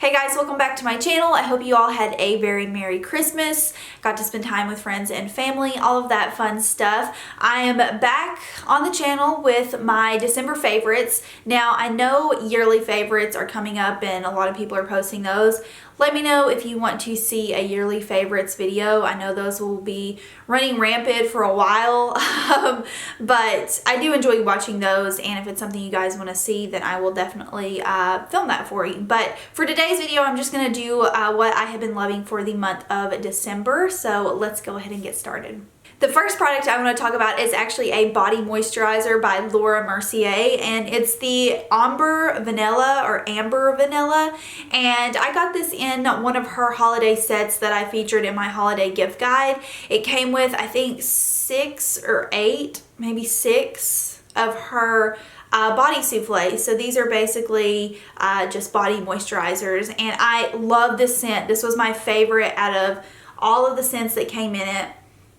Hey guys, welcome back to my channel. I hope you all had a very Merry Christmas, got to spend time with friends and family, all of that fun stuff. I am back on the channel with my December favorites. Now, I know yearly favorites are coming up and a lot of people are posting those. Let me know if you want to see a yearly favorites video. I know those will be running rampant for a while, but I do enjoy watching those, and if it's something you guys want to see, then I will definitely film that for you. But for today's video, I'm just going to do what I have been loving for the month of December, so let's go ahead and get started. The first product I want to talk about is actually a body moisturizer by Mercier, and it's the Ambre Vanilla or Amber Vanilla, and I got this in one of her holiday sets that I featured in my holiday gift guide. It came with, I think, 6 or 8, maybe 6 of her body souffle. So these are basically just body moisturizers, and I love this scent. This was my favorite out of all of the scents that came in it.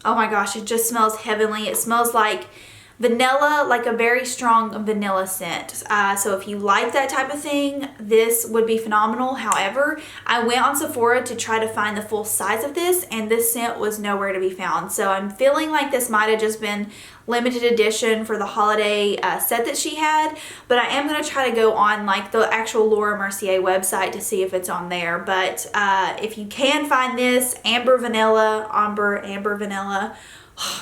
Oh my gosh, it just smells heavenly. It smells like vanilla, like a very strong vanilla scent. So if you like that type of thing, this would be phenomenal. However, I went on Sephora to try to find the full size of this, and this scent was nowhere to be found. So I'm feeling like this might have just been limited edition for the holiday set that she had, but I am going to try to go on like the actual Mercier website to see if it's on there. But if you can find this, Amber Vanilla, Amber Vanilla,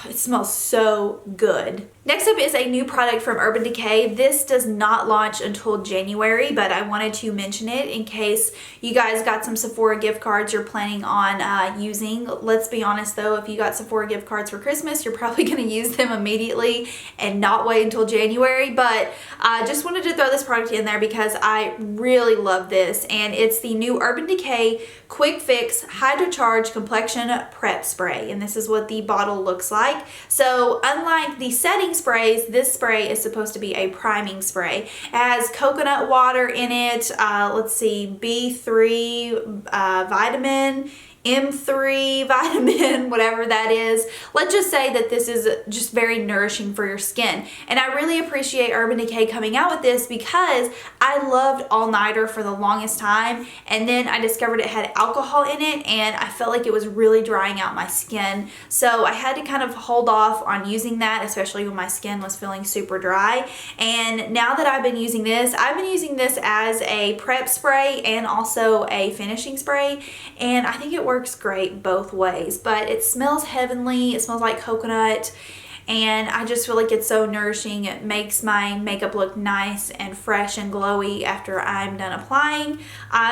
it smells so good. Next up is a new product from Urban Decay. This does not launch until January, but I wanted to mention it in case you guys got some Sephora gift cards you're planning on using. Let's be honest though, if you got Sephora gift cards for Christmas, you're probably going to use them immediately and not wait until January. But I just wanted to throw this product in there because I really love this, and it's the new Urban Decay Quick Fix Hydra Charge Complexion Prep Spray, and this is what the bottle looks like. So unlike the setting sprays, this spray is supposed to be a priming spray. It has coconut water in it, let's see, B3 vitamin, M3 vitamin, whatever that is. Let's just say that this is just very nourishing for your skin. And I really appreciate Urban Decay coming out with this because I loved All Nighter for the longest time, and then I discovered it had alcohol in it, and I felt like it was really drying out my skin. So I had to kind of hold off on using that, especially when my skin was feeling super dry. And now that I've been using this, I've been using this as a prep spray and also a finishing spray, and I think it works great both ways. But it smells heavenly. It smells like coconut, and I just feel like it's so nourishing. It makes my makeup look nice and fresh and glowy after I'm done applying.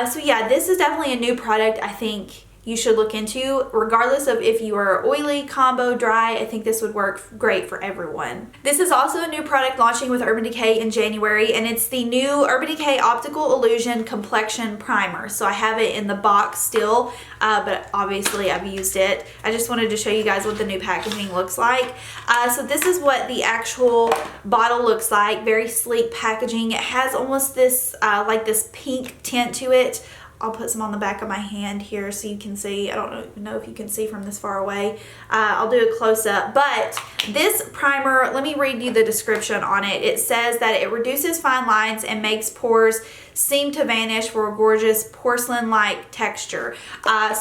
So yeah, this is definitely a new product I think you should look into, regardless of if you are oily, combo, dry. I think this would work great for everyone. This is also a new product launching with Urban Decay in January, and it's the new Urban Decay Optical Illusion Complexion Primer. So I have it in the box still, but obviously I've used it. I just wanted to show you guys what the new packaging looks like. So this is what the actual bottle looks like. Very sleek packaging. It has almost this like this pink tint to it. I'll put some on the back of my hand here so you can see. I don't know if you can see from this far away. I'll do a close-up. But this primer, let me read you the description on it. It says that it reduces fine lines and makes pores seem to vanish for a gorgeous porcelain-like texture.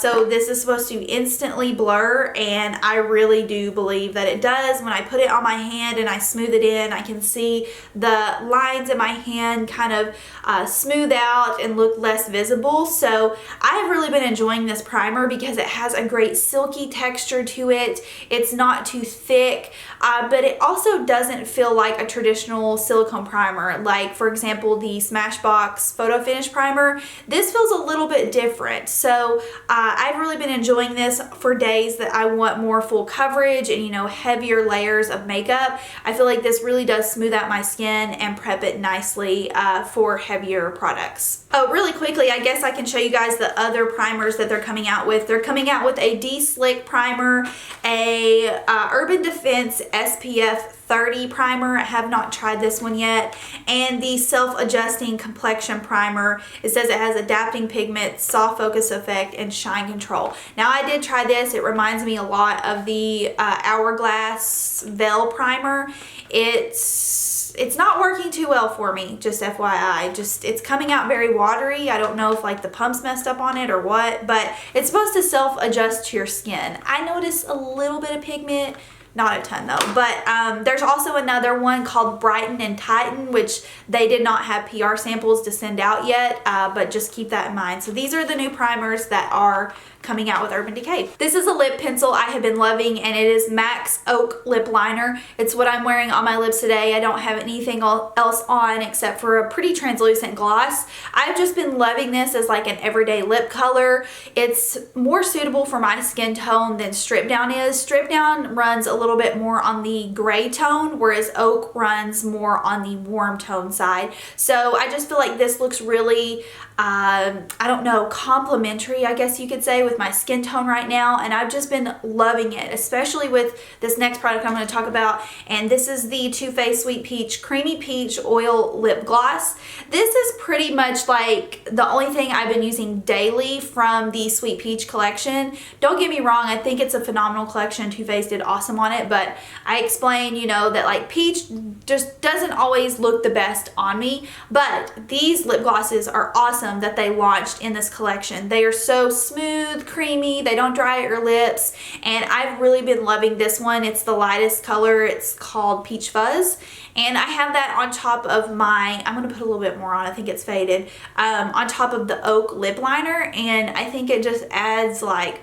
So this is supposed to instantly blur, and I really do believe that it does. When I put it on my hand and I smooth it in, I can see the lines in my hand kind of smooth out and look less visible. So I've really been enjoying this primer because it has a great silky texture to it. It's not too thick, but it also doesn't feel like a traditional silicone primer. Like, for example, the Smashbox Photo Finish Primer. This feels a little bit different. So I've really been enjoying this for days that I want more full coverage and, you know, heavier layers of makeup. I feel like this really does smooth out my skin and prep it nicely for heavier products. Oh, really quickly, I guess I can show you guys the other primers that they're coming out with. They're coming out with a De-Slick Primer, a Urban Defense SPF 30 primer. I have not tried this one yet. And the Self-Adjusting Complexion Primer. It says it has adapting pigment, soft focus effect, and shine control. Now, I did try this. It reminds me a lot of the Hourglass Veil Primer. It's it's not working too well for me, just FYI. It's coming out very watery. I don't know if like the pump's messed up on it or what, but it's supposed to self-adjust to your skin. I noticed a little bit of pigment, not a ton though. But there's also another one called Brighten and Tighten, which they did not have PR samples to send out yet, but just keep that in mind. So these are the new primers that are coming out with Urban Decay. This is a lip pencil I have been loving, and it is MAC's Oak Lip Liner. It's what I'm wearing on my lips today. I don't have anything else on except for a pretty translucent gloss. I've just been loving this as like an everyday lip color. It's more suitable for my skin tone than Strip Down is. Strip Down runs a little bit more on the gray tone, whereas Oak runs more on the warm tone side. So I just feel like this looks really, I don't know, complimentary, I guess you could say, with my skin tone right now, and I've just been loving it, especially with this next product I'm going to talk about, and this is the Too Faced Sweet Peach Creamy Peach Oil Lip Gloss. This is pretty much like the only thing I've been using daily from the Sweet Peach collection. Don't get me wrong, I think it's a phenomenal collection. Too Faced did awesome on it, but I explained, you know, that like peach just doesn't always look the best on me, but these lip glosses are awesome that they launched in this collection. They are so smooth, creamy, they don't dry out your lips, and I've really been loving this one. It's the lightest color. It's called Peach Fuzz, and I have that on top of my, I'm going to put a little bit more on, I think it's faded, on top of the Oak lip liner, and I think it just adds, like,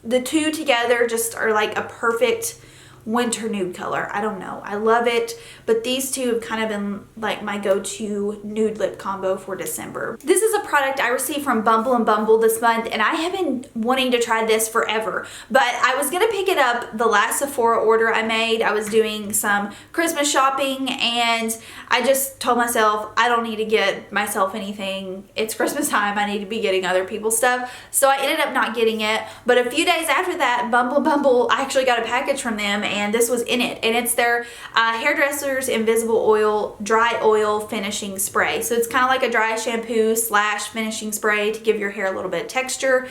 the two together just are like a perfect winter nude color. I don't know, I love it, but these two have kind of been like my go-to nude lip combo for December. This is a product I received from Bumble and Bumble this month, and I have been wanting to try this forever, but I was gonna pick it up the last Sephora order I made. I was doing some Christmas shopping, and I just told myself I don't need to get myself anything. It's Christmas time, I need to be getting other people's stuff, so I ended up not getting it. But a few days after that, Bumble, I actually got a package from them, and this was in it, and it's their Hairdressers Invisible Oil Dry Oil Finishing Spray. So it's kind of like a dry shampoo slash finishing spray to give your hair a little bit of texture.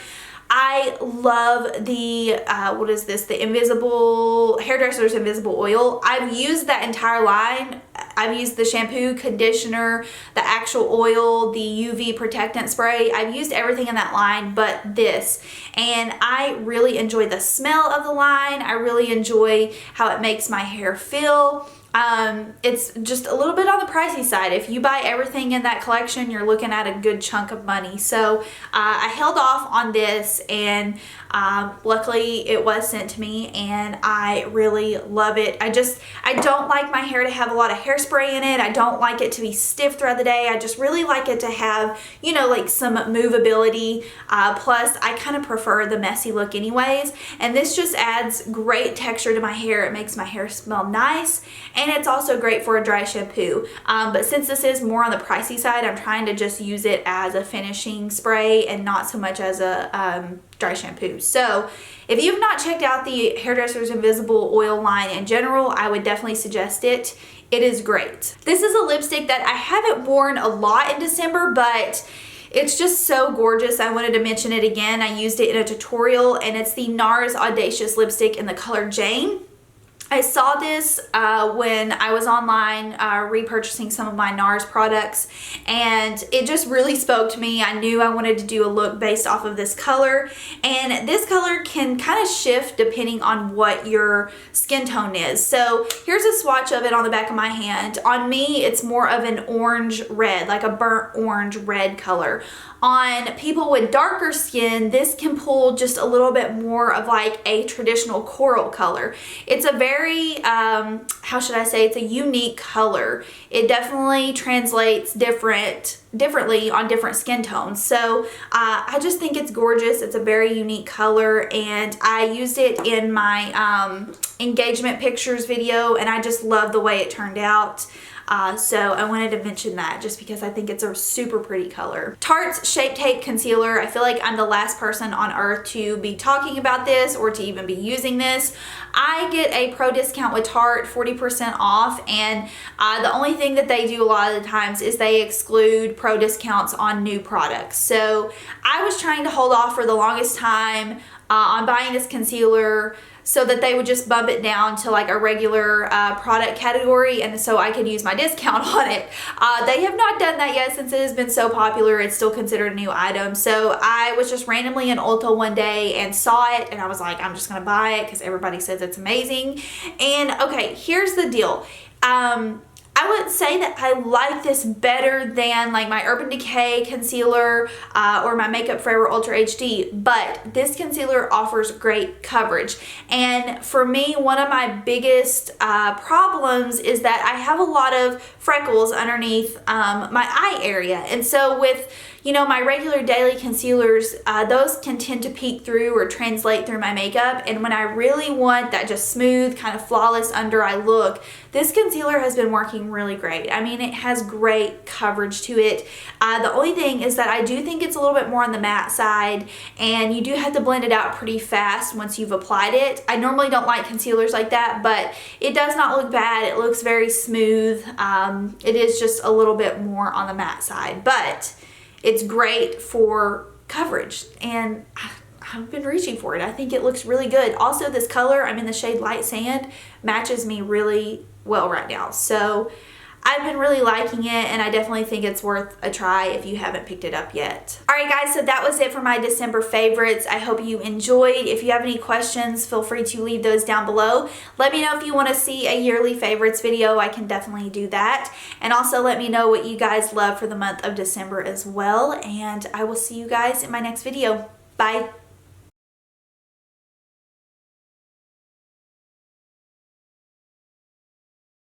I love the, what is this? The Hairdressers Invisible Oil. I've used that entire line. I've used the shampoo, conditioner, the actual oil, the UV protectant spray. I've used everything in that line but this. And I really enjoy the smell of the line. I really enjoy how it makes my hair feel. It's just a little bit on the pricey side. If you buy everything in that collection, you're looking at a good chunk of money. So I held off on this, and luckily it was sent to me, and I really love it. I don't like my hair to have a lot of hairspray in it. I don't like it to be stiff throughout the day. I just really like it to have, you know, like some movability. Plus I kind of prefer the messy look anyways, and this just adds great texture to my hair. It makes my hair smell nice, and it's also great for a dry shampoo. But since this is more on the pricey side, I'm trying to just use it as a finishing spray and not so much as a dry shampoo. So if you've not checked out the Hairdressers Invisible Oil line in general, I would definitely suggest it. It is great. This is a lipstick that I haven't worn a lot in December, but it's just so gorgeous. I wanted to mention it again. I used it in a tutorial, and it's the NARS Audacious lipstick in the color Jane. I saw this when I was online repurchasing some of my NARS products, and it just really spoke to me. I knew I wanted to do a look based off of this color, and this color can kind of shift depending on what your skin tone is. So here's a swatch of it on the back of my hand. On me, it's more of an orange red, like a burnt orange red color. On people with darker skin, this can pull just a little bit more of like a traditional coral color. It's a very, how should I say, it's a unique color. It definitely translates differently on different skin tones. So I just think it's gorgeous. It's a very unique color, and I used it in my engagement pictures video, and I just love the way it turned out. So I wanted to mention that just because I think it's a super pretty color. Tarte's Shape Tape Concealer. I feel like I'm the last person on earth to be talking about this or to even be using this. I get a pro discount with Tarte, 40% off, and the only thing that they do a lot of the times is they exclude pro discounts on new products. So I was trying to hold off for the longest time on buying this concealer so that they would just bump it down to like a regular product category, and so I could use my discount on it. They have not done that yet since it has been so popular. It's still considered a new item. So I was just randomly in Ulta one day and saw it, and I was like, I'm just gonna buy it because everybody says it's amazing. And okay, here's the deal. I would say that I like this better than like my Urban Decay concealer or my Makeup Forever Ultra HD, but this concealer offers great coverage. And for me, one of my biggest problems is that I have a lot of freckles underneath my eye area. And so with, you know, my regular daily concealers, those can tend to peek through or translate through my makeup. And when I really want that just smooth, kind of flawless under eye look, this concealer has been working really great. I mean, it has great coverage to it. The only thing is that I do think it's a little bit more on the matte side, and you do have to blend it out pretty fast once you've applied it. I normally don't like concealers like that, but it does not look bad. It looks very smooth. It is just a little bit more on the matte side, but it's great for coverage, and I've been reaching for it. I think it looks really good. Also, this color, I'm in the shade Light Sand, matches me really well right now. So I've been really liking it, and I definitely think it's worth a try if you haven't picked it up yet. Alright guys, so that was it for my December favorites. I hope you enjoyed. If you have any questions, feel free to leave those down below. Let me know if you want to see a yearly favorites video. I can definitely do that. And also let me know what you guys love for the month of December as well. And I will see you guys in my next video. Bye.